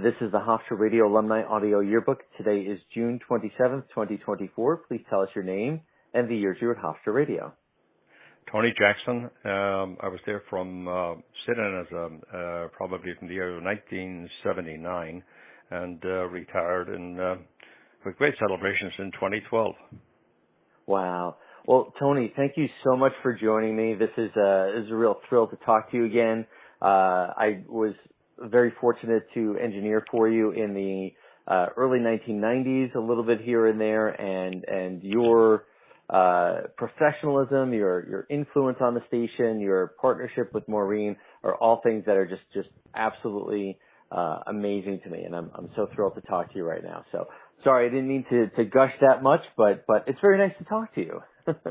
This is the Hofstra Radio Alumni Audio Yearbook. Today is June 27th, 2024. Please tell us your name and the years you were at Hofstra Radio. Tony Jackson. I was there from sitting as probably from the year of 1979 and retired with great celebrations in 2012. Wow. Well, Tony, thank you so much for joining me. This is a real thrill to talk to you again. I was very fortunate to engineer for you in the early 1990s, a little bit here and there, and your professionalism, your influence on the station, your partnership with Maureen are all things that are just absolutely amazing to me, and I'm so thrilled to talk to you right now. So sorry, I didn't mean to gush that much, but it's very nice to talk to you.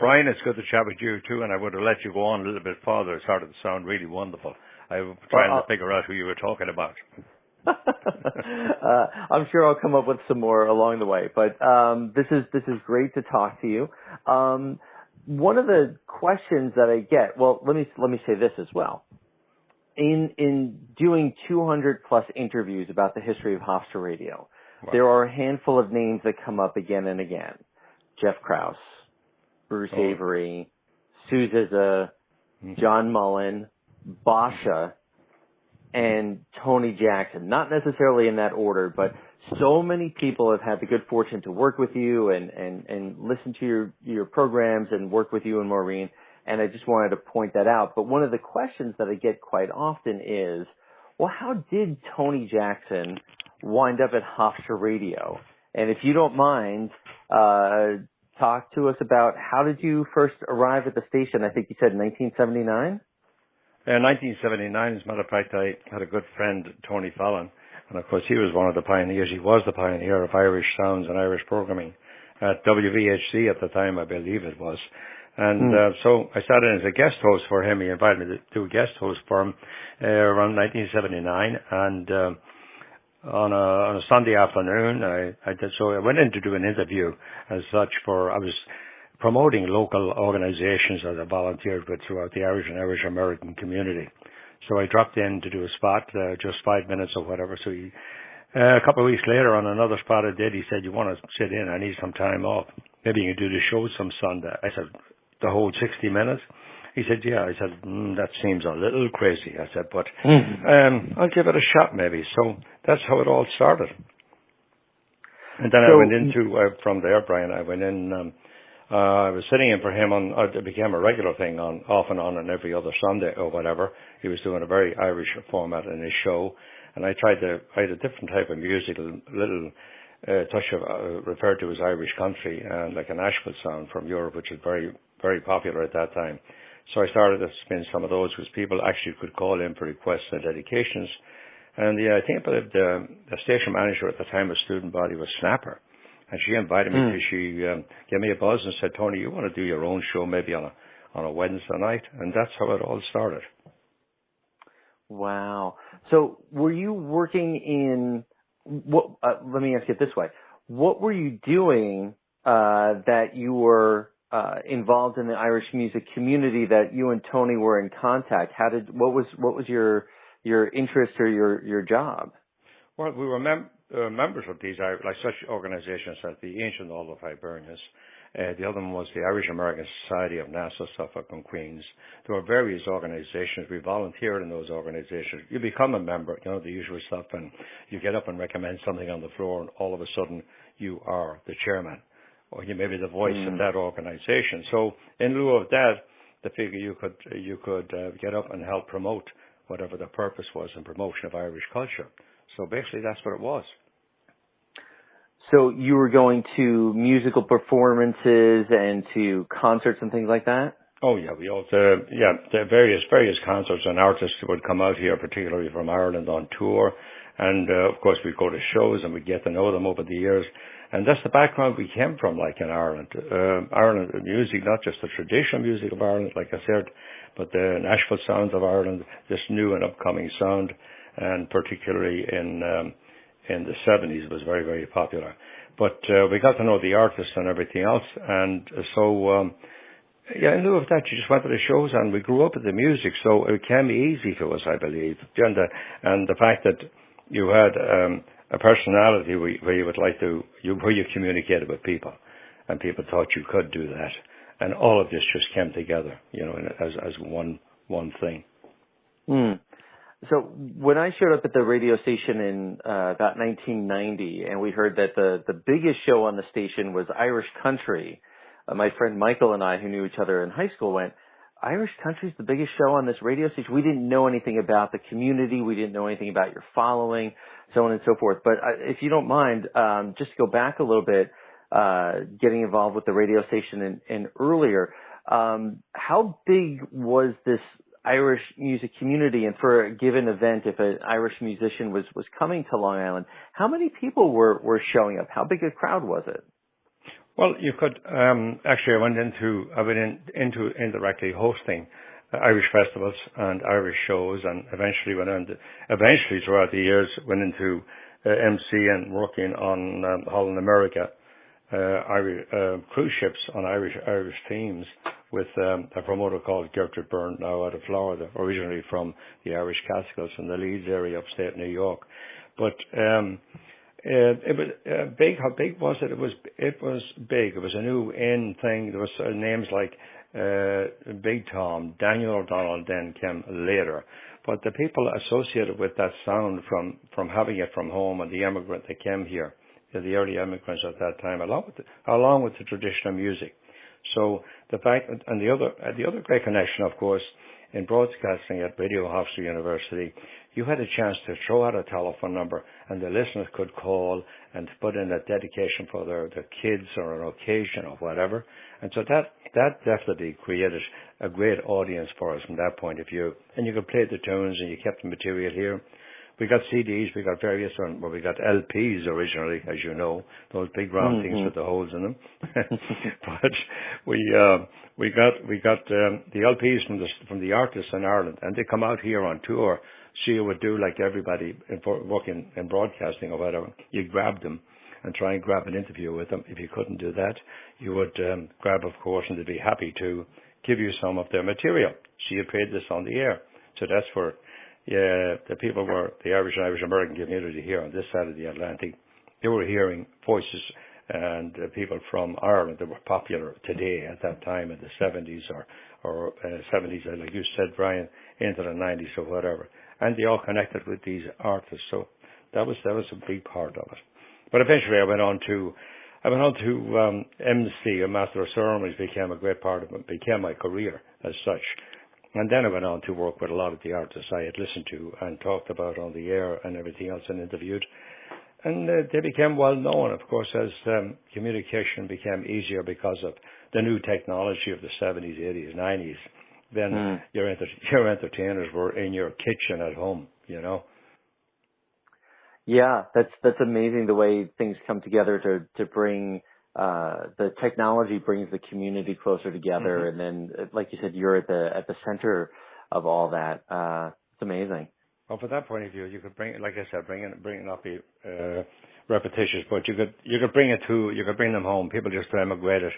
Brian, it's good to chat with you too, and I would have let you go on a little bit further. It started to sound really wonderful. I was trying to figure out who you were talking about. I'm sure I'll come up with some more along the way, but this is great to talk to you. One of the questions that I get, well, let me say this as well. In doing 200 plus interviews about the history of Hofstra Radio, wow, there are a handful of names that come up again and again. Jeff Krause, Bruce Avery, Sue Zizza, John Mullen, Basha, and Tony Jackson. Not necessarily in that order, but so many people have had the good fortune to work with you and listen to your programs and work with you and Maureen, and I just wanted to point that out. But one of the questions that I get quite often is, well, how did Tony Jackson wind up at Hofstra Radio? And if you don't mind, talk to us about how did you first arrive at the station? I think you said 1979? 1979, as a matter of fact, I had a good friend, Tony Fallon, and of course he was one of the pioneers. He was the pioneer of Irish sounds and Irish programming at WVHC at the time, I believe it was. And so I started as a guest host for him. He invited me to do a guest host for him around 1979, and on a Sunday afternoon, I did so. I went in to do an interview as such I was promoting local organizations that I volunteered with throughout the Irish and Irish American community. So I dropped in to do a spot, just 5 minutes or whatever. So a couple of weeks later on another spot I did, he said, "You want to sit in? I need some time off. Maybe you can do the show some Sunday." I said, "The whole 60 minutes?" He said, "Yeah." I said, "That seems a little crazy." I said, "But I'll give it a shot maybe." So that's how it all started. And then I went into, from there, Brian, I went in, I was sitting in for him it became a regular thing off and on every other Sunday or whatever. He was doing a very Irish format in his show. And I had a different type of music, a little touch of, referred to as Irish country, and like an Asheville sound from Europe, which is very, very popular at that time. So I started to spin some of those because people actually could call in for requests and dedications. And I think the station manager at the time of student body was Snapper. And she invited me she gave me a buzz and said, "Tony, you want to do your own show maybe on a Wednesday night?" And that's how it all started. Wow. So were you working in, let me ask it this way. What were you doing that you were involved in the Irish music community that you and Tony were in contact? What was your interest or your job? Well, we were members of these, like such organizations as the Ancient Order of Hibernians. The other one was the Irish American Society of Nassau, Suffolk, and Queens. There were various organizations. We volunteered in those organizations. You become a member, the usual stuff, and you get up and recommend something on the floor, and all of a sudden you are the chairman, or you may be the voice of that organization. So in lieu of that, the figure you could get up and help promote whatever the purpose was in promotion of Irish culture. So basically that's what it was. So you were going to musical performances and to concerts and things like that? Oh yeah, we also the various concerts, and artists would come out here, particularly from Ireland, on tour, and of course we'd go to shows and we'd get to know them over the years. And that's the background we came from, like in Ireland. Ireland music, not just the traditional music of Ireland, like I said, but the Nashville sounds of Ireland, this new and upcoming sound, and particularly in the 70s it was very, very popular. But we got to know the artists and everything else, and so in lieu of that, you just went to the shows, and we grew up with the music, so it became easy to us, I believe. And the fact that you had a personality where you would like to, where you communicated with people, and people thought you could do that, and all of this just came together, as one thing. Mm. So when I showed up at the radio station in about 1990, and we heard that the biggest show on the station was Irish Country, my friend Michael and I, who knew each other in high school, went, Irish Country's the biggest show on this radio station. We didn't know anything about the community. We didn't know anything about your following, so on and so forth. But if you don't mind, just to go back a little bit, getting involved with the radio station and earlier, how big was this Irish music community? And for a given event, if an Irish musician was coming to Long Island, how many people were showing up? How big a crowd was it? Well, you could actually. I went into indirectly hosting Irish festivals and Irish shows, and eventually throughout the years went into MC and working on Holland America, Irish cruise ships on Irish themes with a promoter called Gertrude Byrne, now out of Florida, originally from the Irish Catskills in the Leeds area, upstate New York, but. It was big. How big was it? It was big. It was a new in thing. There was names like Big Tom, Daniel O'Donnell then came later. But the people associated with that sound from having it from home and the immigrant that came here, the early immigrants at that time, along with the traditional music. So the fact, and the other great connection, of course, in broadcasting at Radio Hofstra University, you had a chance to throw out a telephone number and the listeners could call and put in a dedication for their kids or an occasion or whatever. And so that definitely created a great audience for us from that point of view. And you could play the tunes and you kept the material here. We got CDs, we got various, we got LPs originally, as you know, those big round things with the holes in them. But we got the LPs from the artists in Ireland, and they come out here on tour. So you would do like everybody working in broadcasting or whatever. You grab them and try and grab an interview with them. If you couldn't do that, you would grab, of course, and they'd be happy to give you some of their material. So you played this on the air. So that's where. Yeah, the people were, the Irish and Irish American community here on this side of the Atlantic, they were hearing voices and people from Ireland that were popular today at that time in the 70s or 70s, like you said, Brian, into the 90s or whatever. And they all connected with these artists. So that was a big part of it. But eventually I went on to MC, a Master of Ceremonies, became a great part of it, became my career as such. And then I went on to work with a lot of the artists I had listened to and talked about on the air and everything else and interviewed. And they became well known, of course, as communication became easier because of the new technology of the 70s, 80s, 90s. Then your entertainers were in your kitchen at home, you know. Yeah, that's amazing the way things come together to bring the technology brings the community closer together, and then, like you said, you're at the center of all that. It's amazing. Well, from that point of view, you could bring, like I said, bring it not be repetitious, but you could bring them home. People just emigrated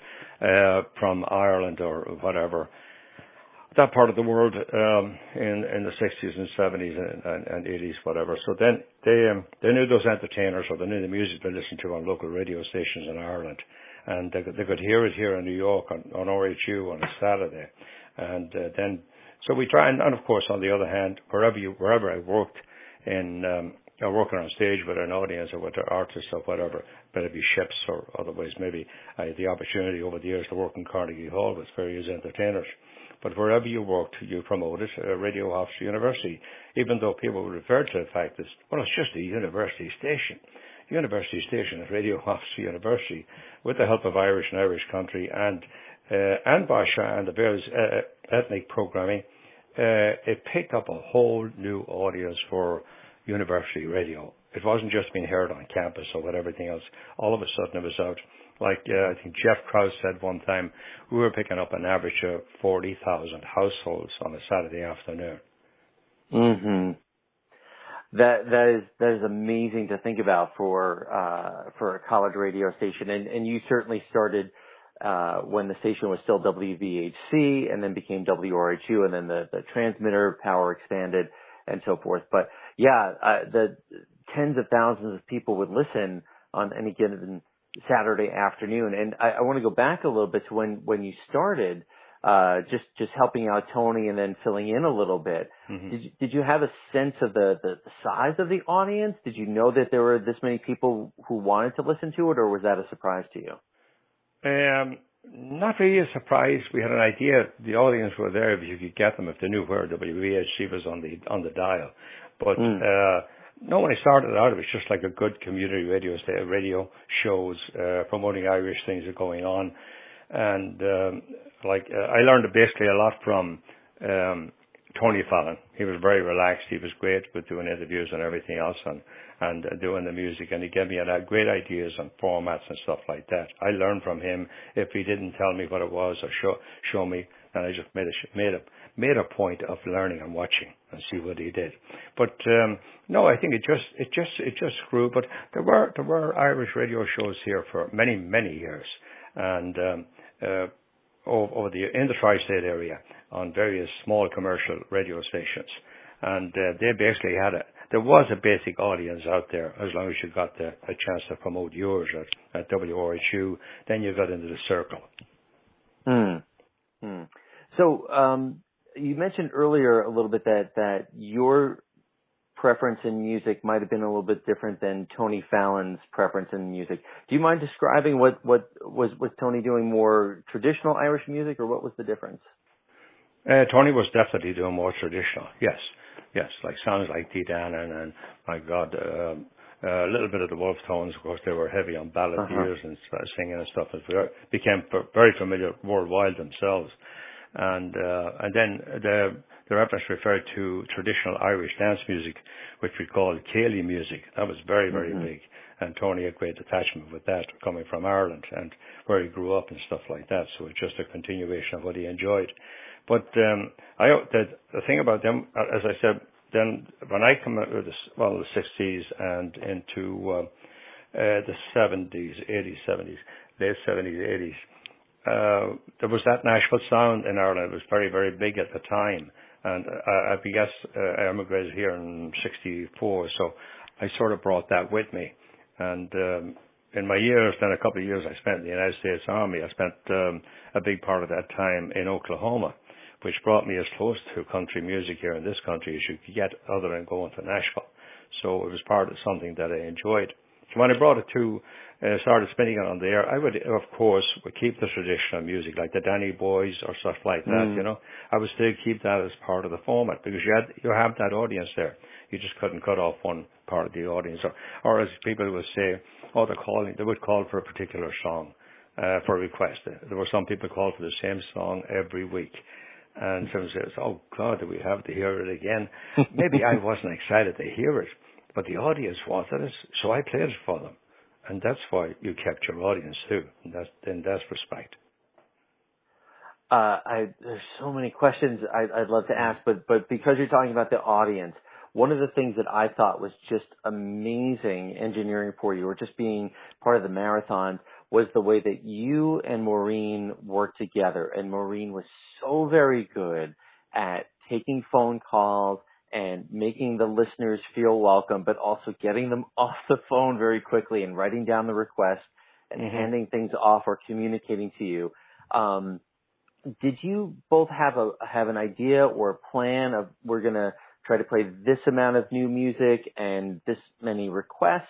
from Ireland or whatever, that part of the world in the 60s and 70s and 80s, whatever. So then they knew those entertainers, or they knew the music they listened to on local radio stations in Ireland, and they could hear it here in New York on RHU on a Saturday, and then so we try and of course on the other hand, wherever I worked in working on stage with an audience or with an artist or whatever, whether it be ships or otherwise, maybe I had the opportunity over the years to work in Carnegie Hall with various entertainers. But wherever you worked, you promoted Radio Hofstra University, even though people refer to the fact that, well, it's just a university station. University station at Radio Hofstra University, with the help of Irish and Irish Country and Basha and the various ethnic programming, it picked up a whole new audience for university radio. It wasn't just being heard on campus or what everything else. All of a sudden it was out. Like I think Jeff Krause said one time, we were picking up an average of 40,000 households on a Saturday afternoon. That is amazing to think about for a college radio station, and you certainly started when the station was still WVHC and then became WRHU, and then the transmitter power expanded and so forth. But yeah, tens of thousands of people would listen on any given Saturday afternoon. And I want to go back a little bit to when you started, just helping out Tony and then filling in a little bit. Mm-hmm. Did you have a sense of the size of the audience? Did you know that there were this many people who wanted to listen to it, or was that a surprise to you? Not really a surprise. We had an idea. The audience were there if you could get them, if they knew where WVHC was on the dial. But no, when I started out, it was just like a good community radio shows promoting Irish things that are going on, and I learned basically a lot from Tony Fallon. He was very relaxed. He was great with doing interviews and everything else, and doing the music, and he gave me great ideas on formats and stuff like that. I learned from him. If he didn't tell me what it was or show me, then I just made a point of learning and watching and see what he did. But no, I think it just grew. But there were Irish radio shows here for many years, and in the tri-state area on various small commercial radio stations, and they basically there was a basic audience out there as long as you got a chance to promote yours at WRHU. Then you got into the circle. So you mentioned earlier a little bit that your preference in music might have been a little bit different than Tony Fallon's preference in music. Do you mind describing what was Tony doing, more traditional Irish music, or what was the difference? Tony was definitely doing more traditional. Yes, like songs like Dee Dannon and, my God, a little bit of the Wolf Tones. Of course, they were heavy on balladeers and singing and stuff. It became very familiar worldwide themselves. And then the reference referred to traditional Irish dance music, which we called Cayley music. That was very big. And Tony had great attachment with that, coming from Ireland and where he grew up and stuff like that. So it's just a continuation of what he enjoyed. But the thing about them, as I said, then when I come out of the 60s and into the 70s, 80s, 70s, late 70s, 80s, there was that Nashville sound in Ireland. It was very big at the time. And I emigrated here in 64, so I sort of brought that with me. And in my years, then a couple of years I spent in the United States Army, I spent a big part of that time in Oklahoma, which brought me as close to country music here in this country as you could get other than going to Nashville. So it was part of something that I enjoyed. So when I brought it to, started spinning it on the air, I would, of course, keep the traditional music, like the Danny Boys or stuff like that, you know. I would still keep that as part of the format because you have that audience there. You just couldn't cut off one part of the audience. Or as people would say, they would call for a particular song for a request. There were some people called for the same song every week. And someone says, oh, God, do we have to hear it again? Maybe I wasn't excited to hear it, but the audience wanted it, so I played it for them. And that's why you kept your audience, too, in that respect. There's so many questions I'd love to ask, but because you're talking about the audience, one of the things that I thought was just amazing engineering for you, or just being part of the marathon, was the way that you and Maureen worked together. And Maureen was so very good at taking phone calls and making the listeners feel welcome, but also getting them off the phone very quickly and writing down the request and handing things off or communicating to you. Did you both have an idea or a plan of, we're going to try to play this amount of new music and this many requests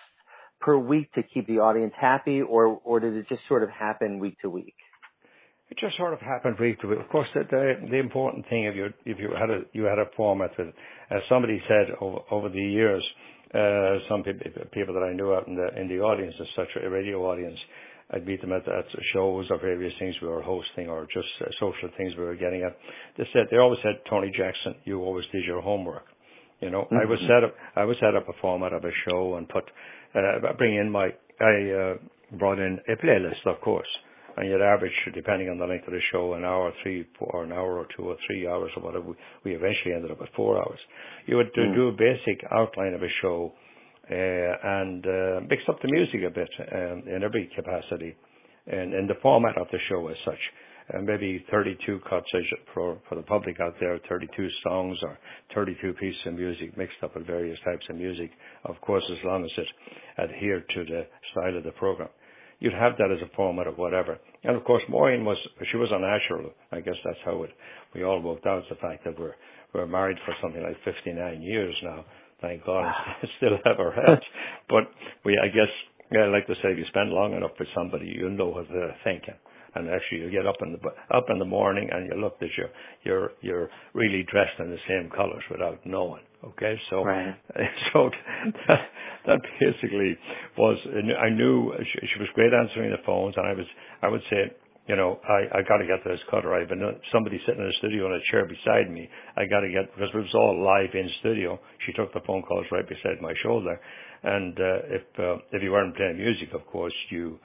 per week to keep the audience happy, or did it just sort of happen week to week? It just sort of happened week to week. Of course, the important thing, if you had a format that, as somebody said over the years, some people that I knew out in the audience, as such a radio audience, I'd meet them at shows or various things we were hosting or just social things we were getting at. They always said, Tony Jackson, you always did your homework. You know, I would set up a format of a show and I brought in a playlist, of course, and you'd average, depending on the length of the show, an hour, 3, 4, an hour or 2 or 3 hours or whatever. We eventually ended up at 4 hours. You would do a basic outline of a show and mix up the music a bit in every capacity and in the format of the show as such. maybe 32 cuts for the public out there, 32 songs or 32 pieces of music mixed up with various types of music, of course, as long as it adhered to the style of the program. You'd have that as a format or whatever. And of course, Maureen she was unnatural. I guess that's how we all worked out, the fact that we're married for something like 59 years now. Thank God, I still have our heads. But I guess, I like to say, if you spend long enough with somebody, you know what they're thinking. And actually, you get up in the morning and you look that you're really dressed in the same colours without knowing. Okay, so Right. so that basically was. I knew she was great answering the phones, and I would say, you know, I got to get to this cutter. I've been somebody sitting in the studio in a chair beside me. I got to get, because it was all live in studio. She took the phone calls right beside my shoulder, and if you weren't playing music, of course, you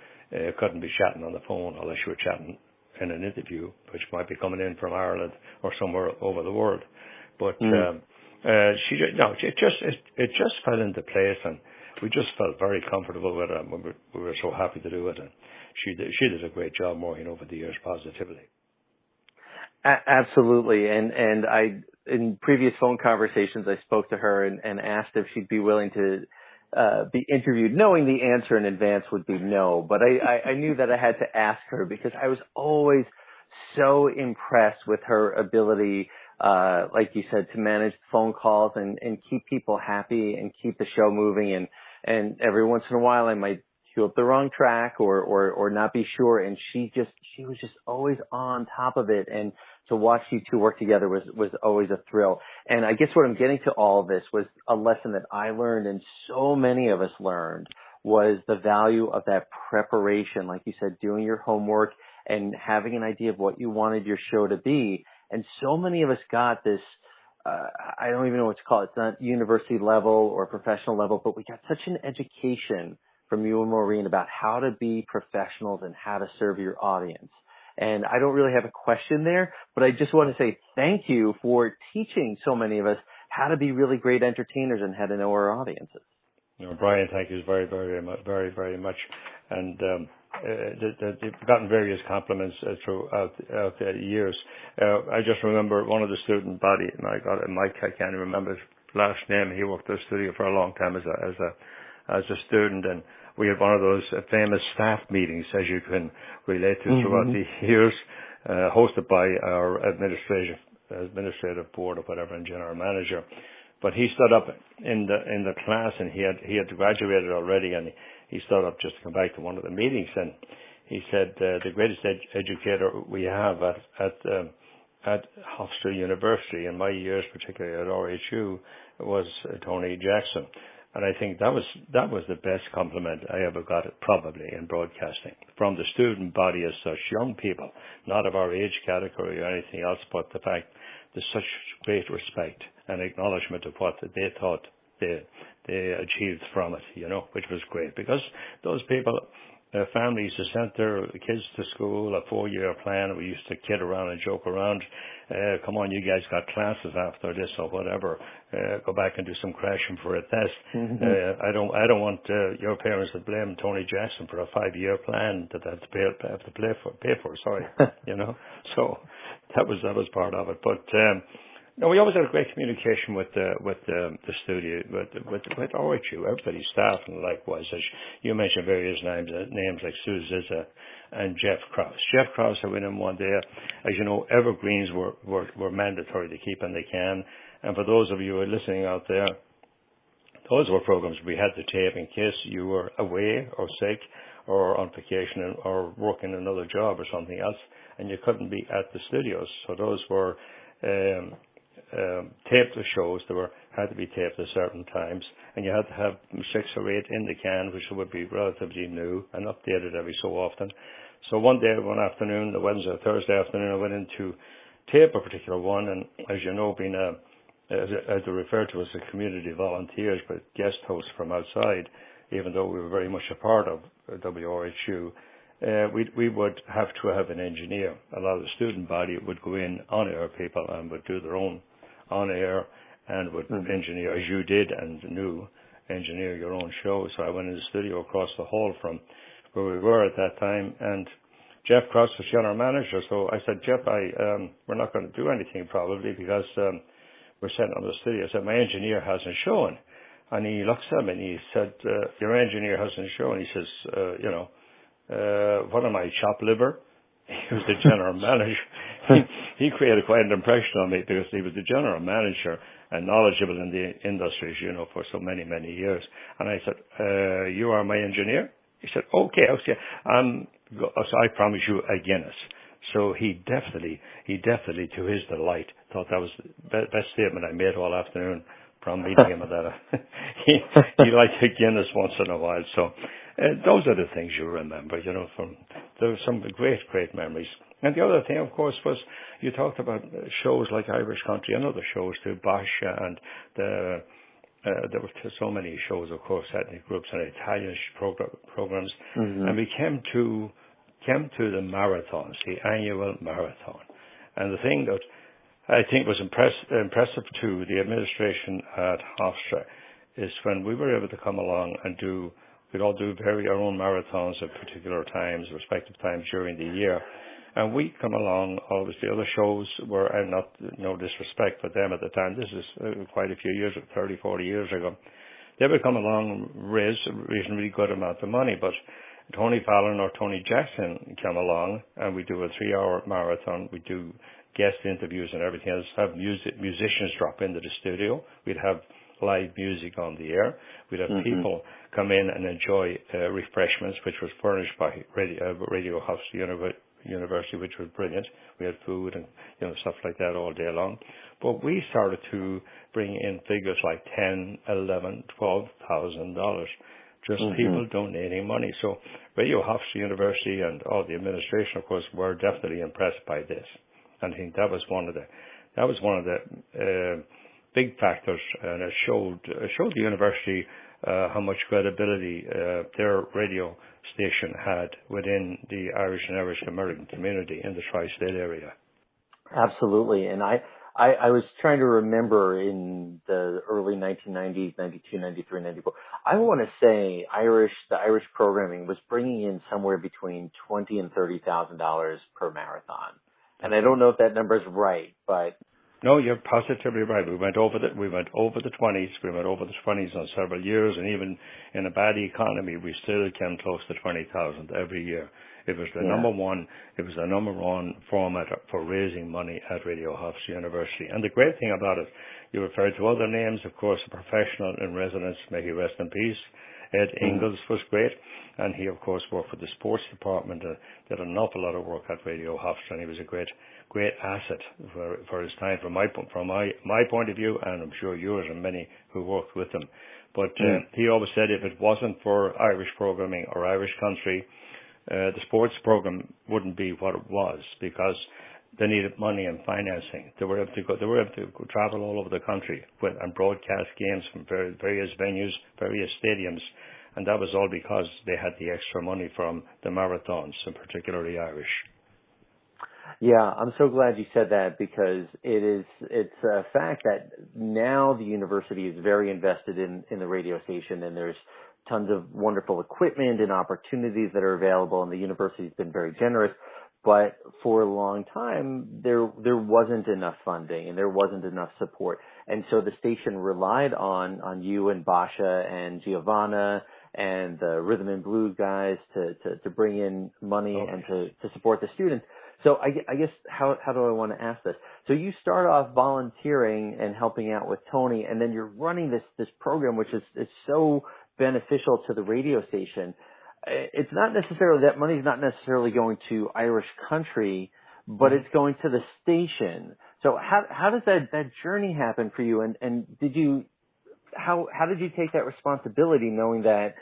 couldn't be chatting on the phone unless you were chatting in an interview, which might be coming in from Ireland or somewhere over the world. But it just fell into place, and we just felt very comfortable with it. And we were so happy to do it, and she did a great job, Maureen, over the years, positively. Absolutely, and I, in previous phone conversations, I spoke to her and asked if she'd be willing to be interviewed, knowing the answer in advance would be no. But I knew that I had to ask her because I was always so impressed with her ability, like you said, to manage phone calls and keep people happy and keep the show moving. And every once in a while I might cue up the wrong track or not be sure. And she was just always on top of it. And to watch you two work together was always a thrill. And I guess what I'm getting to all of this was a lesson that I learned and so many of us learned was the value of that preparation. Like you said, doing your homework and having an idea of what you wanted your show to be. And so many of us got this, I don't even know what to call it. It's not university level or professional level, but we got such an education from you and Maureen about how to be professionals and how to serve your audience. And I don't really have a question there, but I just want to say thank you for teaching so many of us how to be really great entertainers and how to know our audiences. You know, Brian, thank you very, very much, very, very much. And they've gotten various compliments throughout the years. I just remember one of the student body, and Mike, I can't remember his last name. He worked at the studio for a long time as a student, and we had one of those famous staff meetings, as you can relate to, throughout the years, hosted by our administrative board or whatever, and general manager. But he stood up in the class, and he had graduated already, and he stood up just to come back to one of the meetings, and he said the greatest educator we have at Hofstra University in my years, particularly at RHU, was Tony Jackson. And I think that was the best compliment I ever got, probably, in broadcasting, from the student body as such, young people, not of our age category or anything else, but the fact there's such great respect and acknowledgement of what they thought they achieved from it, you know, which was great, because those people, families to send their kids to school, a 4-year plan. We used to kid around and joke around. Come on, you guys got classes after this or whatever. Go back and do some crashing for a test. I don't want your parents to blame Tony Jackson for a 5-year plan that they have to pay for. Sorry, you know. So that was part of it. But no, we always had a great communication with the studio, with RHU, everybody, staff, and likewise. As you mentioned various names like Sue Zizza and Jeff Krause. Jeff Krause, I went in one day. As you know, evergreens were mandatory to keep, and they can. And for those of you who are listening out there, those were programs we had to tape in case you were away or sick or on vacation or working another job or something else, and you couldn't be at the studios. So those were taped shows that had to be taped at certain times, and you had to have 6 or 8 in the can, which would be relatively new and updated every so often. So one afternoon, the Wednesday or Thursday afternoon, I went in to tape a particular one, and as you know, being as they refer to as a community volunteers, but guest hosts from outside, even though we were very much a part of WRHU, we would have to have an engineer. A lot of the student body would go in on-air people and would do their own on-air and would engineer, as you did and knew, engineer your own show. So I went in the studio across the hall from where we were at that time, and Jeff Cross was general manager. So I said, Jeff, we're not going to do anything probably because we're sitting on the studio. I said, my engineer hasn't shown. And he looks at me and he said, your engineer hasn't shown. He says, what am I, chop liver? He was the general manager. He created quite an impression on me because he was the general manager and knowledgeable in the industries, for so many, many years. And I said, you are my engineer? He said, okay. So I promise you a Guinness. So he definitely, to his delight, thought that was the best statement I made all afternoon from meeting him at that. He liked a Guinness once in a while. So those are the things you remember, there were some great, great memories. And the other thing, of course, was you talked about shows like Irish Country and other shows too, Basha, and there were so many shows, of course, ethnic groups and Italian programs. Mm-hmm. And we came to the marathons, the annual marathon. And the thing that I think was impressive to the administration at Hofstra is when we were able to come along and we'd all do our own marathons at particular times, respective times during the year. And we come along, always the other shows were, and not no disrespect for them at the time, this is quite a few years, 30, 40 years ago, they would come along and raise a reasonably good amount of money, but Tony Fallon or Tony Jackson come along and we do a 3-hour marathon, we do guest interviews and everything else, have musicians drop into the studio, we'd have live music on the air, we'd have people come in and enjoy refreshments, which was furnished by Radio Hofstra University, which was brilliant. We had food and stuff like that all day long. But we started to bring in figures like $10, $11, $12,000, just people donating money. So Radio Hofstra University and all the administration, of course, were definitely impressed by this. And I think that was one of the big factors, and it showed the university how much credibility their radio station had within the Irish and Irish American community in the tri-state area. Absolutely. And I was trying to remember in the early 1990s, 92, 93, 94, I want to say the Irish programming was bringing in somewhere between $20,000 and $30,000 per marathon. And I don't know if that number is right, but no, you're positively right. We went over the 20s. We went over the 20s on several years, and even in a bad economy, we still came close to 20,000 every year. It was the number one. It was the number one format for raising money at Radio Hofstra University. And the great thing about it, you referred to other names, of course, a professional in residence, may he rest in peace. Ed Ingalls was great, and he, of course, worked for the sports department. Did an awful lot of work at Radio Hofstra, and he was a great asset for his time from my point of view, and I'm sure yours and many who worked with him. But he always said if it wasn't for Irish programming or Irish country, the sports program wouldn't be what it was, because they needed money and financing. They were able to travel all over the country and broadcast games from various venues, various stadiums, and that was all because they had the extra money from the marathons, and particularly Irish. Yeah, I'm so glad you said that, because it's a fact that now the university is very invested in the radio station, and there's tons of wonderful equipment and opportunities that are available, and the university's been very generous. But for a long time, there wasn't enough funding and there wasn't enough support. And so the station relied on you and Basha and Giovanna and the rhythm and blues guys to bring in money and to support the students. So I guess how do I want to ask this? So you start off volunteering and helping out with Tony, and then you're running this program, which is so beneficial to the radio station. It's not necessarily, that money's not necessarily going to Irish country, but it's going to the station. So how does that journey happen for you? And how did you take that responsibility, knowing that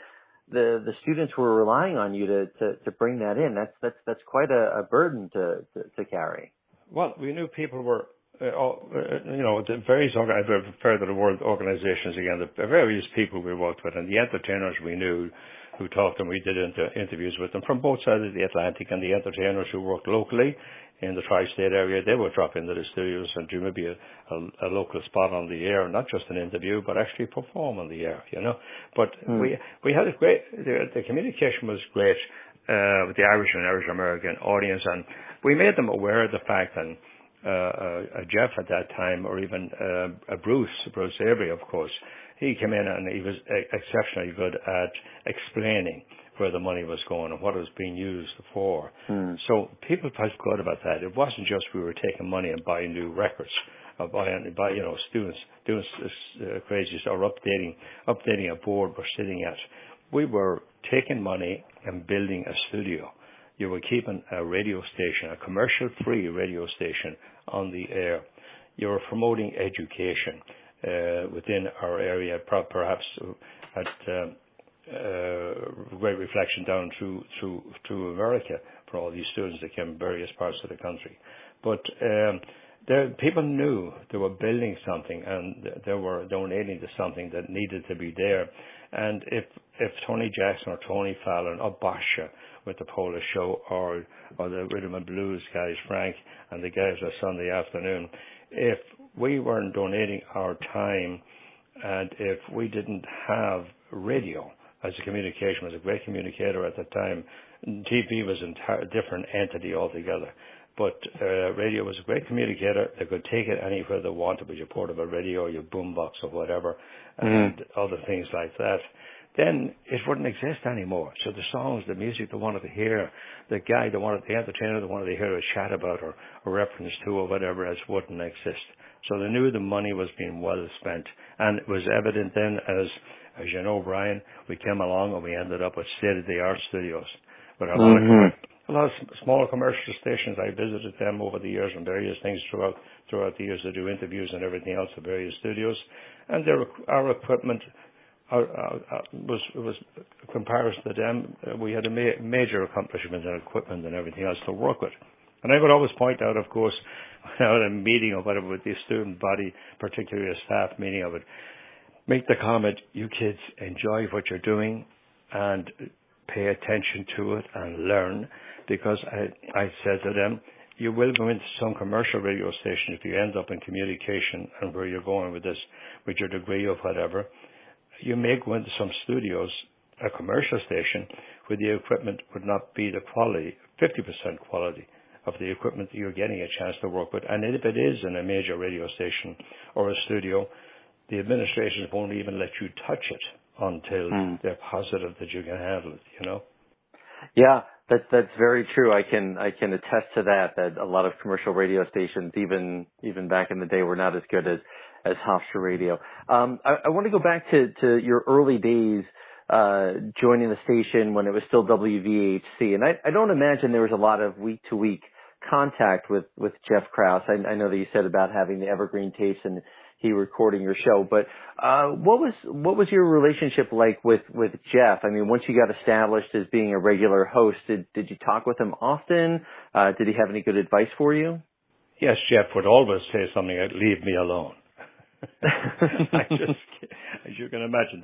the students were relying on you to bring that in? That's quite a burden to carry. Well, we knew people were, the various, I refer to the word organizations again, the various people we worked with, and the entertainers we knew who talked, and we did interviews with them from both sides of the Atlantic, and the entertainers who worked locally in the tri-state area, they would drop into the studios and do maybe a local spot on the air, not just an interview, but actually perform on the air, But we had a great, the communication was great, with the Irish and Irish American audience, and we made them aware of the fact, and Jeff at that time, or even Bruce Avery, of course, he came in and he was exceptionally good at explaining where the money was going and what it was being used for. So people felt good about that. It wasn't just we were taking money and buying new records, or students doing crazy stuff, or updating a board we're sitting at. We were taking money and building a studio. You were keeping a radio station, a commercial-free radio station, on the air. You were promoting education within our area, perhaps at great reflection down through America for all these students that came from various parts of the country. But people knew they were building something, and they were donating to something that needed to be there. And if Tony Jackson or Tony Fallon or Basha with the Polish show, or the Rhythm and Blues guys, Frank and the guys on Sunday afternoon, if we weren't donating our time, and if we didn't have radio as a communication, as a great communicator at the time, TV was a different entity altogether. But radio was a great communicator. They could take it anywhere they wanted with your portable radio or your boombox or whatever, and other things like that. Then it wouldn't exist anymore. So the songs, the music they wanted to hear, the entertainer they wanted to hear a chat about or a reference to or whatever else wouldn't exist. So they knew the money was being well spent. And it was evident then, as you know, Brian, we came along and we ended up with state-of-the-art studios. But a lot of smaller commercial stations, I visited them over the years and various things throughout the years to do interviews and everything else at various studios. And our equipment was comparison to them. We had a major accomplishment in equipment and everything else to work with. And I would always point out, of course, at a meeting or whatever with the student body, particularly a staff meeting, I would make the comment, you kids enjoy what you're doing and pay attention to it and learn, because I said to them, you will go into some commercial radio station if you end up in communication and where you're going with this, with your degree or whatever. You may go into some studios, a commercial station, where the equipment would not be the quality, 50% quality of the equipment that you're getting a chance to work with. And if it is in a major radio station or a studio, the administrations won't even let you touch it until they're positive that you can handle it, you know? Yeah, that's very true. I can attest to that a lot of commercial radio stations, even back in the day, were not as good as Hofstra Radio. I want to go back to your early days joining the station when it was still WVHC, and I don't imagine there was a lot of week-to-week contact with Jeff Krause. I know that you said about having the evergreen tapes and he recording your show, but what was your relationship like with Jeff? I mean, once you got established as being a regular host, did you talk with him often? Did he have any good advice for you? Yes, Jeff would always say something like, leave me alone. As you can imagine,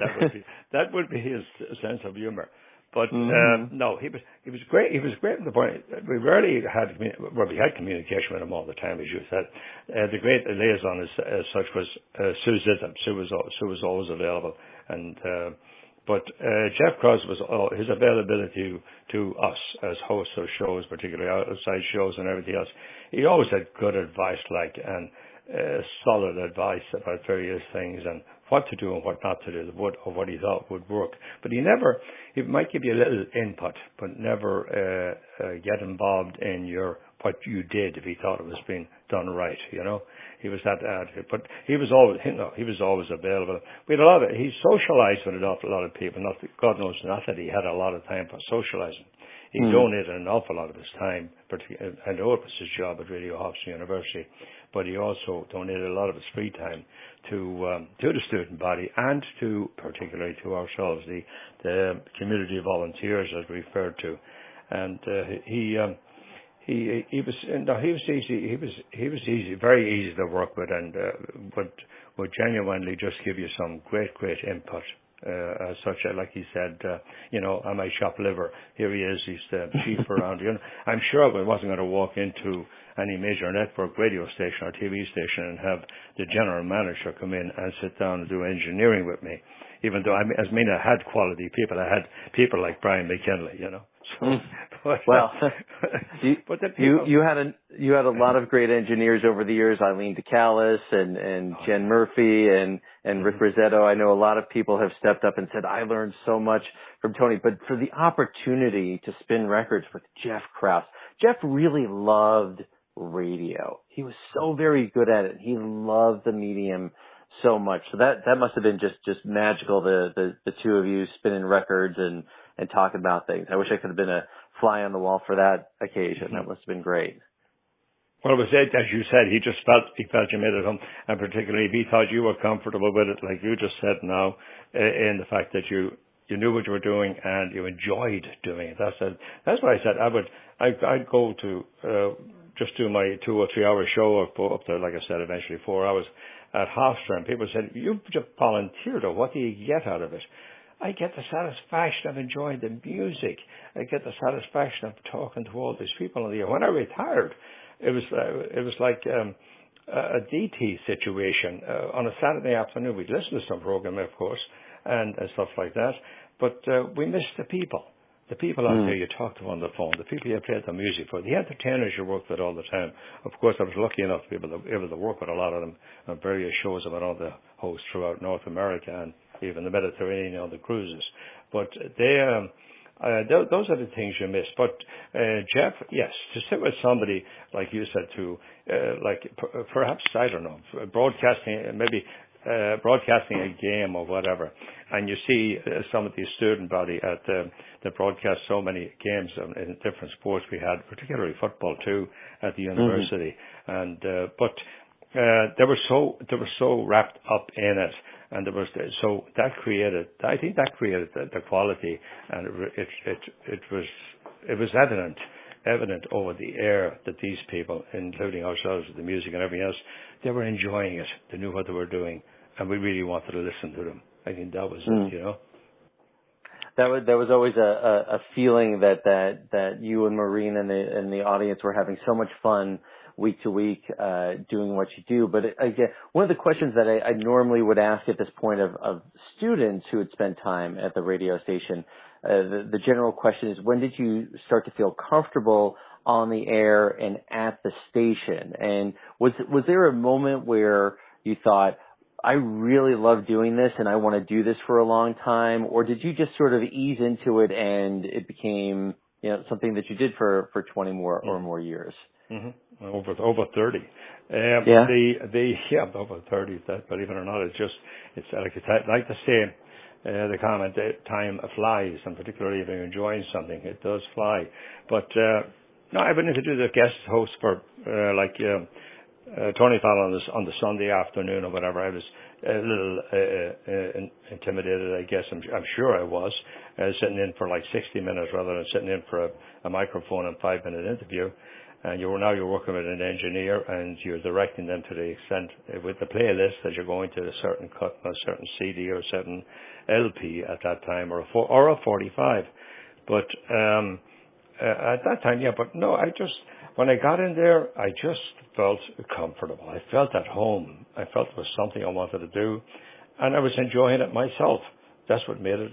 that would be his sense of humor. But no, he was great. He was great at the point. We rarely had we had communication with him all the time, as you said. The great liaison as such was Sue Zitham. Sue was always available, and but Jeff Krause was his availability to us as hosts of shows, particularly outside shows and everything else. He always had good advice, and solid advice about various things and what to do and what not to do, or what he thought would work. But he might give you a little input, but never get involved in what you did if he thought it was being done right, you know. He was that advocate, but he was always available. We had he socialized with an awful lot of people. God knows not that he had a lot of time for socializing. He donated an awful lot of his time, particularly, I know it was his job at Radio Hofstra University, but he also donated a lot of his free time to the student body and particularly to ourselves, the community volunteers as referred to. And he was easy, very easy to work with, and would genuinely just give you some great input. As such, like he said, I'm a shop liver. Here he is. He's the chief around. I'm sure I wasn't going to walk into any major network radio station or TV station and have the general manager come in and sit down and do engineering with me. Even though I had quality people, I had people like Brian McKinley, So, but, well, but the people, you had a lot of great engineers over the years, Eileen DeCalis and Jen Murphy and Rick Rossetto. I know a lot of people have stepped up and said, I learned so much from Tony. But for the opportunity to spin records with Jeff Krause, Jeff really loved radio. He was so very good at it. He loved the medium so much. So that must have been just magical, the two of you spinning records and talking about things. I wish I could have been a fly on the wall for that occasion. That must have been great. Well, it was it, as you said, he felt you made it home, and particularly if he thought you were comfortable with it, like you just said now, in the fact that you knew what you were doing and you enjoyed doing it. That's what I said. I'd go to just do my 2 or 3 hour show up to, like I said, eventually 4 hours at Hofstra, and people said, you just volunteered, or what do you get out of it? I get the satisfaction of enjoying the music. I get the satisfaction of talking to all these people on the air. When I retired, it was like a DT situation. On a Saturday afternoon, we'd listen to some program, of course, and stuff like that. But we missed the people. The people out there you talk to on the phone, the people you played the music for, the entertainers you worked with all the time. Of course, I was lucky enough to be able to work with a lot of them on various shows about all the hosts throughout North America and even the Mediterranean on the cruises. But those are the things you miss. But Jeff, yes, to sit with somebody like you said, perhaps, I don't know, broadcasting a game or whatever, and you see some of the student body at that broadcast so many games in different sports we had, particularly football too, at the university, and but they were so wrapped up in it, and I think that created the quality, and it was evident over the air that these people, including ourselves, the music and everything else, they were enjoying it. They knew what they were doing, and we really wanted to listen to them. I think that was it, you know. That was always a feeling that you and Maureen and the audience were having so much fun week to week doing what you do. But again, one of the questions that I normally would ask at this point of students who had spent time at the radio station, the general question is, when did you start to feel comfortable on the air and at the station? And was there a moment where you thought, I really love doing this and I want to do this for a long time? Or did you just sort of ease into it and it became, something that you did for 20 more or more years? Mm-hmm. Over 30. Over 30. That, believe it or not, it's like to say, the comment, time flies, and particularly if you're enjoying something, it does fly. But no, I've been able to do the guest host for Tony Fallon on the Sunday afternoon or whatever. I was a little intimidated, I guess. I'm sure I was, sitting in for like 60 minutes rather than sitting in for a microphone and 5-minute interview. And you're working with an engineer, and you're directing them to the extent with the playlist that you're going to a certain cut, a certain CD or a certain LP at that time, or a 45. But at that time, but no, when I got in there, I just felt comfortable. I felt at home. I felt it was something I wanted to do, and I was enjoying it myself. That's what made it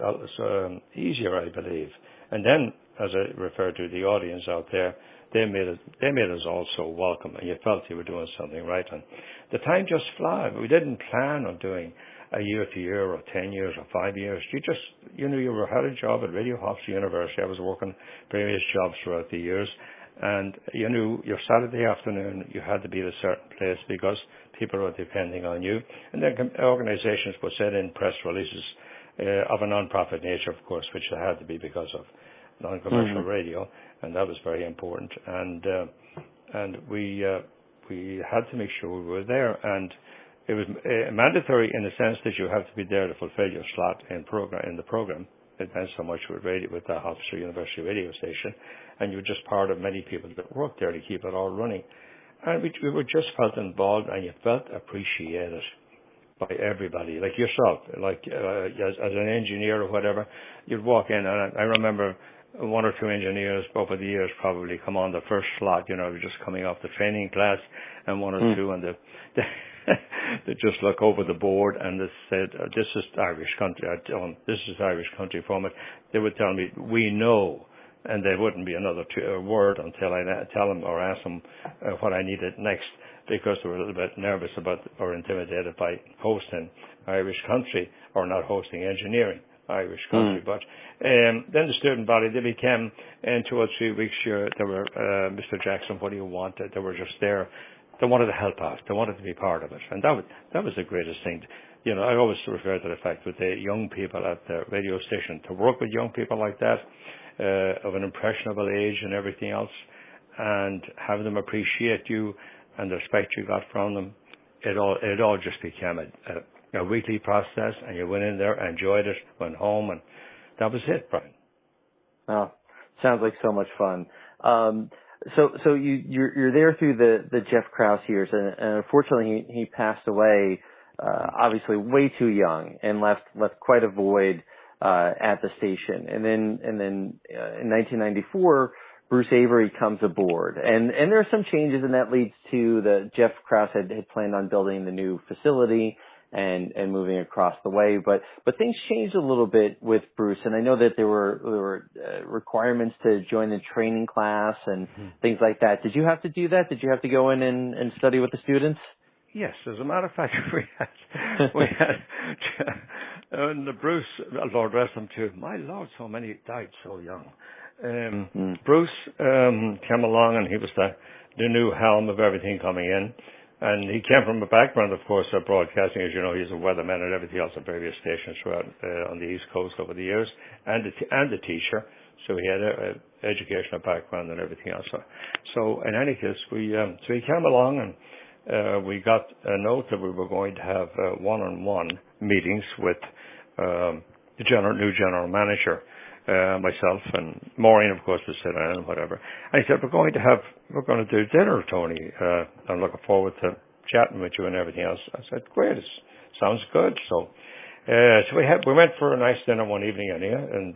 easier, I believe. And then, as I referred to, the audience out there, they made us all so welcome, and you felt you were doing something right. And the time just flew. We didn't plan on doing a year to year or 10 years or 5 years. You knew you had a job at Radio Hofstra University. I was working various jobs throughout the years, and you knew your Saturday afternoon you had to be at a certain place because people were depending on you. And then organizations would send in press releases of a non-profit nature, of course, which they had to be because of non-commercial radio, and that was very important. And we had to make sure we were there, and it was mandatory in the sense that you have to be there to fulfill your slot in the program. It meant so much with the Hofstra University radio station, and you were just part of many people that worked there to keep it all running. And we were just felt involved, and you felt appreciated by everybody, like yourself, as an engineer or whatever. You'd walk in, and I remember one or two engineers over the years probably come on the first slot, just coming off the training class, and one or two, and they just look over the board and they said, this is Irish country. This is Irish country from it. They would tell me, we know and there wouldn't be another word until I tell them or ask them what I needed next, because they were a little bit nervous about or intimidated by hosting Irish country, or not hosting engineering Irish country. But then the student body, they became, in 2 or 3 weeks, they were, Mr. Jackson, what do you want? They were just there. They wanted to help out. They wanted to be part of it. And that was the greatest thing. You know, I always refer to the fact with the young people at the radio station, to work with young people like that, of an impressionable age and everything else, and have them appreciate you and the respect you got from them. It all just became a weekly process, and you went in there, enjoyed it, went home, and that was it, Brian. Oh, sounds like so much fun. So you're there through the Jeff Krause years, and unfortunately he passed away, obviously way too young, and left quite a void at the station. And then in 1994, Bruce Avery comes aboard, and there are some changes, and that leads to Jeff Krause had planned on building the new facility and moving across the way, but things changed a little bit with Bruce, and I know that there were requirements to join the training class and things like that. Did you have to do that? Did you have to go in and study with the students? Yes, as a matter of fact, we had and Bruce, Lord rest him too. My Lord, so many died so young. Bruce came along, and he was the new helm of everything coming in. And he came from a background, of course, of broadcasting. As you know, he's a weatherman and everything else at various stations throughout on the East Coast over the years, and a teacher. So he had an educational background and everything else. So in any case, so he came along, and we got a note that we were going to have one-on-one meetings with the new general manager. Myself and Maureen, of course, was sitting in and whatever. And he said, we're going to do dinner, Tony. I'm looking forward to chatting with you and everything else. I said, great, sounds good. So we went for a nice dinner one evening anyhow, and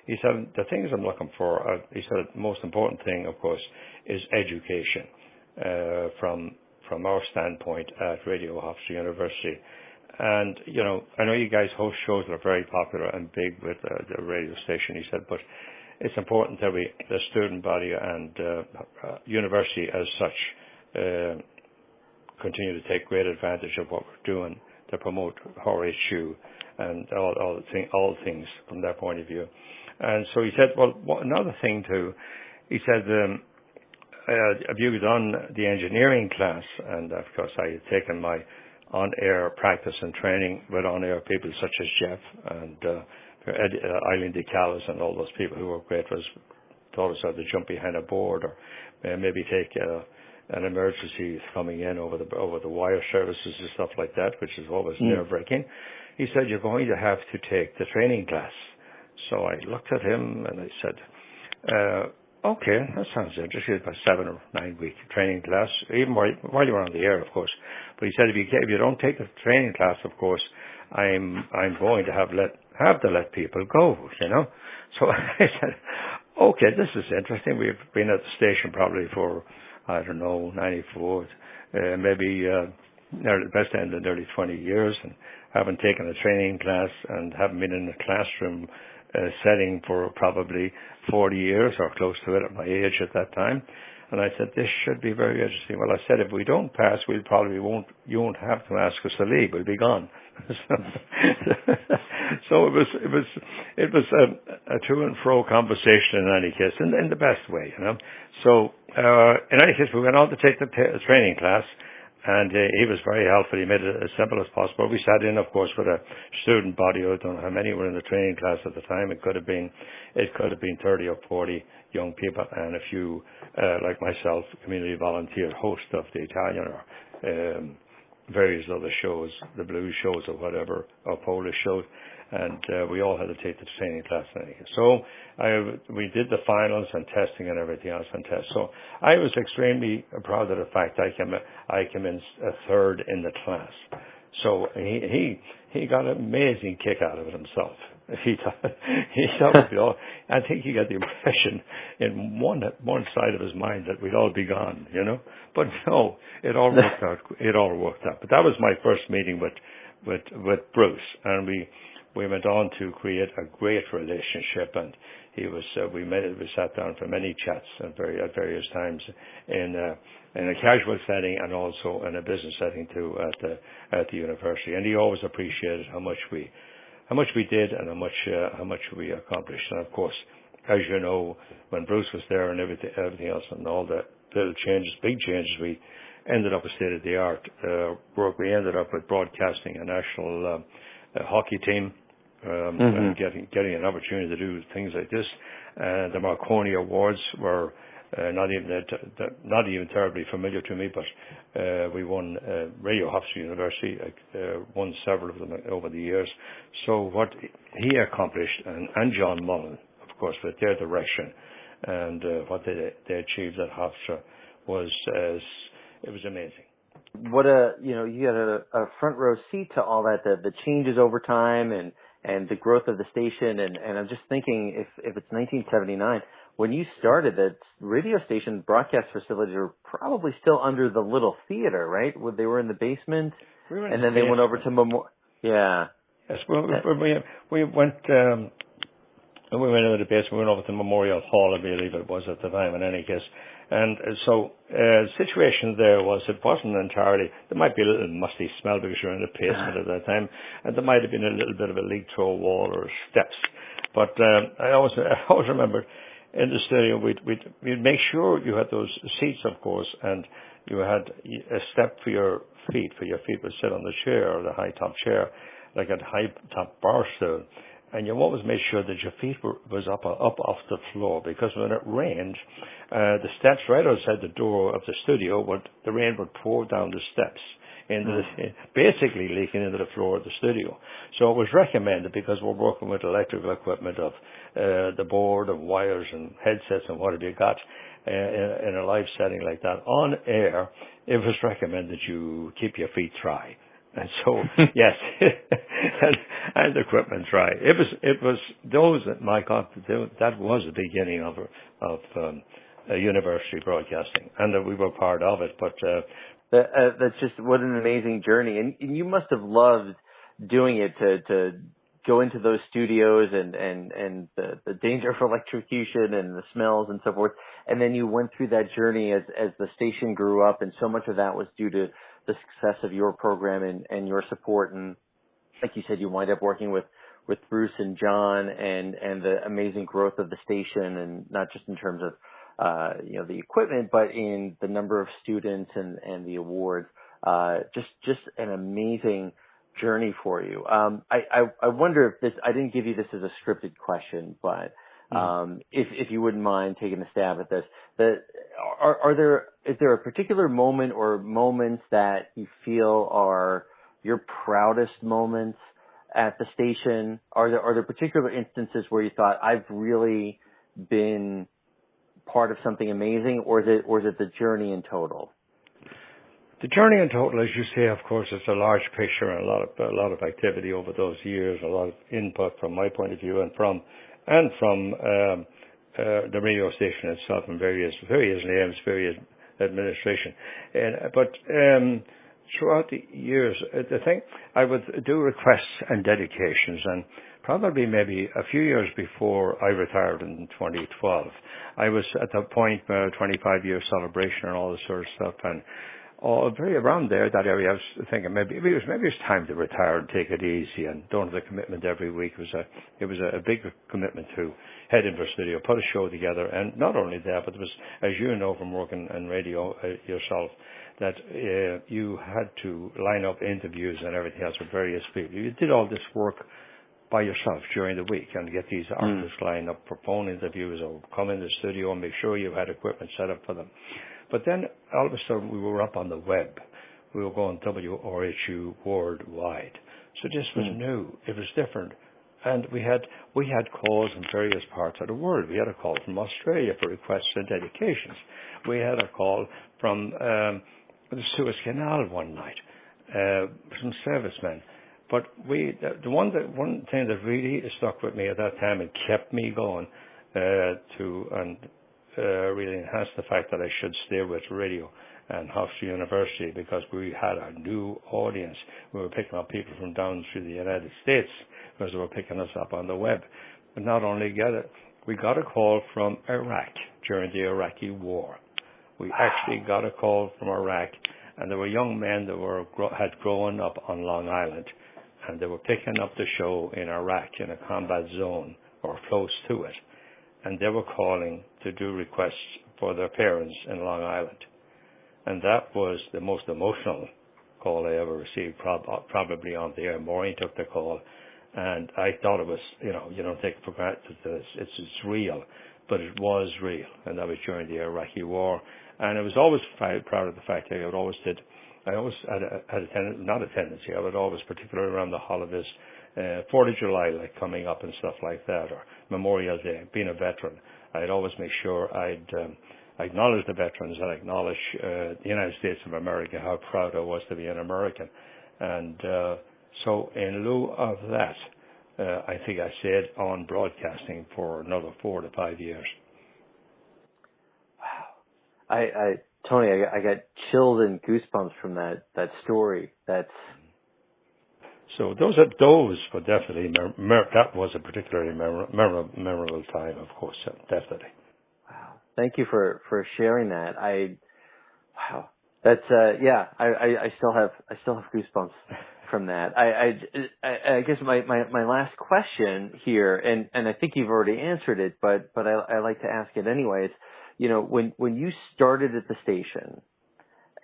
he said, the things I'm looking for, he said, the most important thing, of course, is education from our standpoint at Radio Hofstra University. And, you know, I know you guys host shows that are very popular and big with the radio station, he said, but it's important that the student body and university as such continue to take great advantage of what we're doing to promote HRAAY and all things from that point of view. And so he said, well, another thing too, he said, have you done the engineering class? And of course I had taken my on-air practice and training with on-air people such as Jeff and Eileen DeCallis and all those people who were great, taught us how to jump behind a board, or maybe take an emergency coming in over the wire services and stuff like that, which is always nerve-wracking. He said, you're going to have to take the training class. So I looked at him and I said, okay, that sounds interesting. It's a 7 or 9 week training class, even while you're on the air, of course. But he said, if you don't take the training class, of course, I'm going to have to let people go, you know. So I said, okay, this is interesting. We've been at the station probably for, I don't know, 94, maybe the best end of nearly 20 years, and haven't taken a training class and haven't been in a classroom setting for probably 40 years or close to it at my age at that time. And I said, this should be very interesting. Well, I said, if we don't pass, you won't have to ask us to leave. We'll be gone. So it was a to and fro conversation in any case, in the best way, you know. So in any case, we went on to take the training class, and he was very helpful. He made it as simple as possible. We sat in, of course, with a student body. I don't know how many were in the training class at the time. It could have been 30 or 40 young people, and a few, like myself, community volunteer, host of the Italian or various other shows, the blues shows or whatever, or Polish shows, and we all had to take the training class. So we did the finals and testing and everything else and tests. So I was extremely proud of the fact I came in third in the class. So he got an amazing kick out of it himself. He thought we'd all, I think he got the impression in one side of his mind that we'd all be gone, you know. But no, it all worked out. It all worked out. But that was my first meeting with Bruce, and we went on to create a great relationship. And we sat down for many chats at various times in a casual setting and also in a business setting too at the university. And he always appreciated how much we did and how much we accomplished. And of course, as you know, when Bruce was there and everything else and all the little changes, big changes, we ended up with state-of-the-art work. We ended up with broadcasting a national hockey team, and getting an opportunity to do things like this. The Marconi Awards were not even terribly familiar to me, but we won Radio Hofstra University, won several of them over the years. So what he accomplished, and John Mullen, of course, with their direction, and what they achieved at Hofstra it was amazing. What you had a front row seat to all that, the changes over time and the growth of the station, and I'm just thinking if it's 1979, when you started, that radio station broadcast facilities were probably still under the little theater, right? They were in the basement, and then they went over to Yeah. Yes, we went. We went into the basement. We went over to Memorial Hall, I believe it was at the time. In any case, and so the situation there was it wasn't entirely. There might be a little musty smell because you're in the basement at that time, and there might have been a little bit of a leak through a wall or steps. But I always remember. In the studio, we'd make sure you had those seats, of course, and you had a step for your feet would sit on the chair or the high top chair, like a high top bar stool, and you always made sure that your feet was up off the floor, because when it rained, the steps right outside the door of the studio, the rain would pour down the steps, basically leaking into the floor of the studio. So it was recommended, because we're working with electrical equipment of the board and wires and headsets and whatever you got in a live setting like that on air, it was recommended you keep your feet dry. And so, yes, and equipment dry. It was those that that was the beginning of university broadcasting, and that we were part of it. But that's just what an amazing journey, and you must have loved doing it to go into those studios and the danger of electrocution and the smells and so forth. And then you went through that journey as the station grew up, and so much of that was due to the success of your program and your support. And like you said, you wind up working with Bruce and John and the amazing growth of the station, and not just in terms of the equipment, but in the number of students and the awards. Just an amazing journey for you. I wonder if I didn't give you this as a scripted question, but if you wouldn't mind taking a stab at this, is there a particular moment or moments that you feel are your proudest moments at the station? Are there particular instances where you thought, I've really been part of something amazing, or is it the journey in total? The journey in total, as you say, of course, it's a large picture and a lot of activity over those years, a lot of input from my point of view and from the radio station itself and various names, various administration. But throughout the years, the thing I would do requests and dedications, and probably maybe a few years before I retired in 2012, I was at that point, 25-year celebration and all this sort of stuff, and very around there, that area, I was thinking maybe it's time to retire and take it easy and don't have the commitment every week. It was a big commitment to head into a studio, put a show together, and not only that, but it was, as you know from working in radio yourself, that you had to line up interviews and everything else with various people. You did all this work by yourself during the week and get these artists lined up for phone interviews or come in the studio and make sure you had equipment set up for them. But then all of a sudden we were up on the web. We were going WRHU worldwide. So this was new. It was different. And we had calls in various parts of the world. We had a call from Australia for requests and dedications. We had a call from the Suez Canal one night, some servicemen. But the one thing that really stuck with me at that time and kept me going really enhanced the fact that I should stay with radio and Hofstra University, because we had a new audience. We were picking up people from down through the United States because they were picking us up on the web. But not only get it, we got a call from Iraq during the Iraqi war. We actually got a call from Iraq, and there were young men that had grown up on Long Island, and they were picking up the show in Iraq in a combat zone or close to it, and they were calling to do requests for their parents in Long Island. And that was the most emotional call I ever received, probably on the air. Maureen took the call, and I thought it was, you don't take it for granted that it's real, but it was real, and that was during the Iraqi war. And I was always proud of the fact that I always had a tendency, I would always, particularly around the holidays, 4th of July, like coming up and stuff like that, or Memorial Day, being a veteran, I'd always make sure I'd acknowledge the veterans and acknowledge the United States of America, how proud I was to be an American. And so in lieu of that, I think I stayed on broadcasting for another 4 to 5 years. Wow. Tony, I got chilled and goosebumps from that story. So those were definitely, that was a particularly memorable time, of course, definitely. Wow. Thank you for sharing that. Wow. That's, I still have goosebumps from that. I guess my last question here, and I think you've already answered it, but I like to ask it anyway. It's, when you started at the station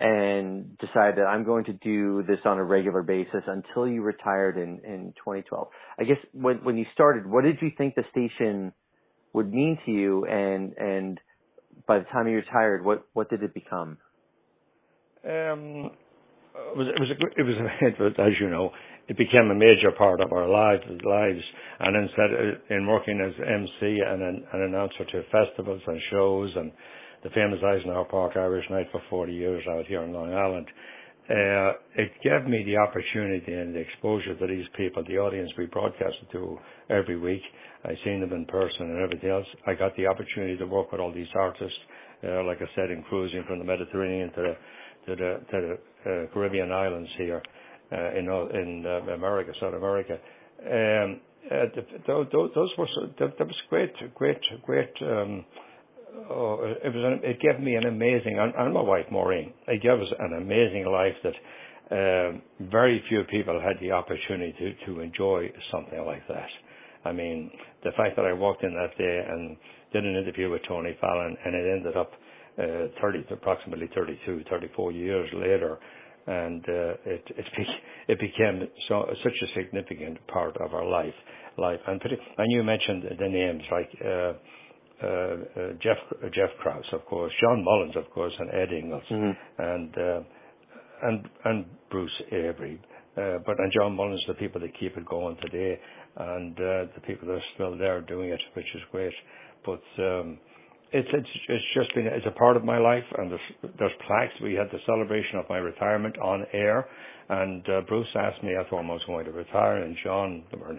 and decided that I'm going to do this on a regular basis until you retired in 2012, I guess when you started, what did you think the station would mean to you? And by the time you retired, what did it become? It was, as you know, it became a major part of our lives, and instead in working as MC and an announcer to festivals and shows and the famous Eisenhower Park Irish Night for 40 years out here in Long Island, it gave me the opportunity and the exposure to these people, the audience we broadcasted to every week. I seen them in person and everything else. I got the opportunity to work with all these artists, like I said, in cruising from the Mediterranean to the Caribbean islands here in America, South America. Those were that was great. It gave me an amazing, and my wife Maureen, it gave us an amazing life that very few people had the opportunity to enjoy something like that. I mean, the fact that I walked in that day and did an interview with Tony Fallon, and it ended up approximately 32, 34 years later, and it became such a significant part of our life. And you mentioned the names like Jeff Krause, of course, John Mullins, of course, and Ed Ingalls, and Bruce Avery. And John Mullins, the people that keep it going today, and the people that are still there doing it, which is great. But it's just been, it's a part of my life, and there's plaques. We had the celebration of my retirement on air, and Bruce asked me, I told him I was going to retire, and John, they weren't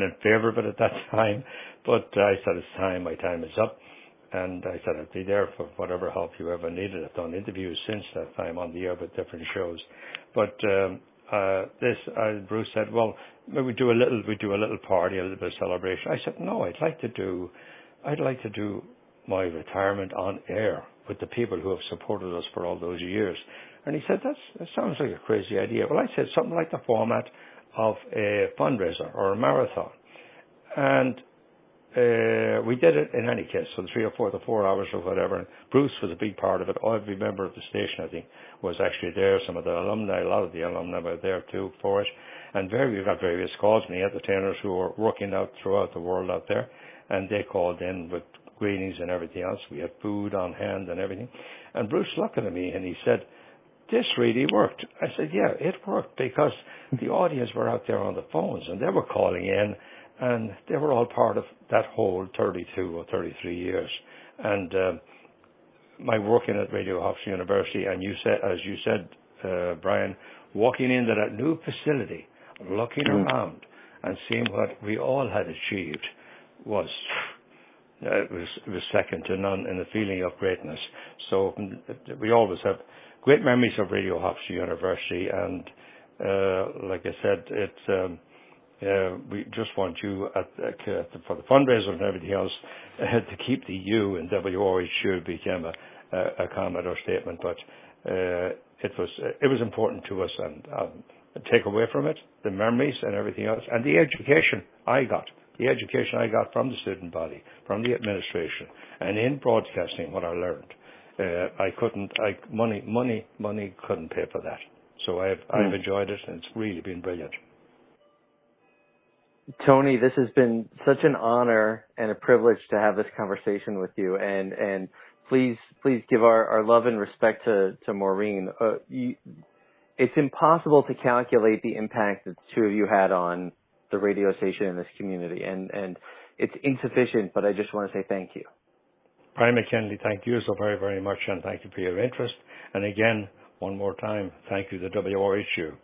in favour of it at that time, but I said, it's time, my time is up, and I said I'd be there for whatever help you ever needed. I've done interviews since that time on the air with different shows, but Bruce said, well, we do a little party, a little bit of celebration. I said, no, I'd like to do my retirement on air with the people who have supported us for all those years. And he said, that sounds like a crazy idea. Well, I said something like the format of a fundraiser or a marathon. And we did it in any case, so the 4 hours or whatever. And Bruce was a big part of it. Every member of the station, I think, was actually there. Some of the alumni, a lot of the alumni were there too for it. And we got various calls from the entertainers who were working out throughout the world out there. And they called in with greetings and everything else. We had food on hand and everything. And Bruce looked at me and he said, this really worked. I said, yeah, it worked because the audience were out there on the phones and they were calling in and they were all part of that whole 32 or 33 years. And my working at Radio Hofstra University, and as you said, Brian, walking into that new facility, looking around and seeing what we all had achieved was second to none in the feeling of greatness. So we always have great memories of Radio Hofstra University, and like I said, We just want you for the fundraiser and everything else to keep the U in WRHU became a comment or statement, but it was important to us, and take away from it the memories and everything else, and the education I got from the student body, from the administration, and in broadcasting what I learned. Money couldn't pay for that. So I've enjoyed it, and it's really been brilliant. Tony, this has been such an honor and a privilege to have this conversation with you, and please give our love and respect to Maureen. It's impossible to calculate the impact that the two of you had on the radio station in this community, and it's insufficient, but I just want to say thank you. Brian McKinley, thank you so very, very much, and thank you for your interest. And again, one more time, thank you to WRHU.